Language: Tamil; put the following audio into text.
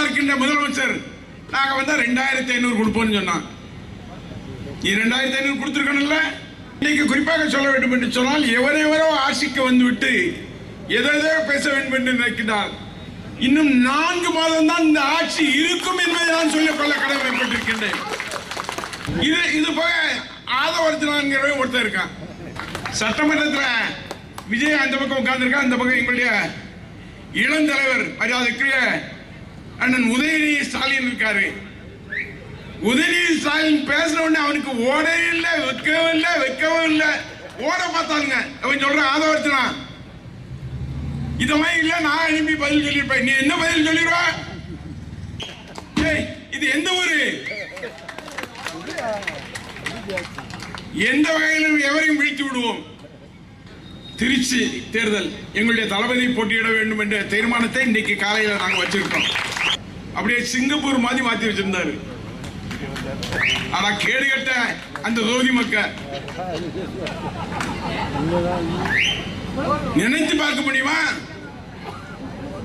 இருக்கின்ற முதலமைச்சர் நாங்க வந்தா 2500 கொடுப்போம்னு சொன்னான். நீ 2500 கொடுத்திருக்கணும்ல. இன்னைக்கு குறிப்பாக சொல்ல வேண்டும் என்று சொன்னால், எவரெவரோ ஆட்சிக்கு வந்துவிட்டு எதோ பேச வேண்டும் என்று நினைக்கிறார். இன்னும் 4 மாதம் தான் இந்த ஆட்சி இருக்கும் என்பதை நான் சொல்லிக்கொள்ள கடமைப்பட்டிருக்கின்றேன். இது போக ஆதவர்த்தனாங்கிறவன் ஒருத்தர் இருக்கான். சட்டமன்றத்தில் விஜய் அந்த பக்கம் உட்கார்ந்துருக்கான், அந்த பக்கம் எங்களுடைய இளம் தலைவர் மரியாதைக்குரிய அண்ணன் உதயநிதி ஸ்டாலின் இருக்காரு. உதயநிதி ஸ்டாலின் பேசின உடனே அவனுக்கு ஓடவே இல்லை, வைக்கவும் இல்லை, ஓட பார்த்தாங்க. அவன் சொல்றான் ஆதவர்த்தனா இத மாதிரி இல்ல, நான் அனுப்பி பதில் சொல்லிருப்பேன். நீ என்ன பதில் சொல்லிடுவ? இது எந்த ஊரு? எந்த வகையிலும் எவரையும் வீழ்த்தி விடுவோம். திருச்சி தேர்தல் எங்களுடைய தளபதி போட்டியிட வேண்டும் என்ற தீர்மானத்தை இன்னைக்கு காலையில் நாங்கள் வச்சிருக்கோம். அப்படியே சிங்கப்பூர் மாதிரி மாத்தி வச்சிருந்தாரு. ஆனா கேடு கட்ட அந்த தொகுதி மக்கள் நினைத்து பார்க்க முடியுமா?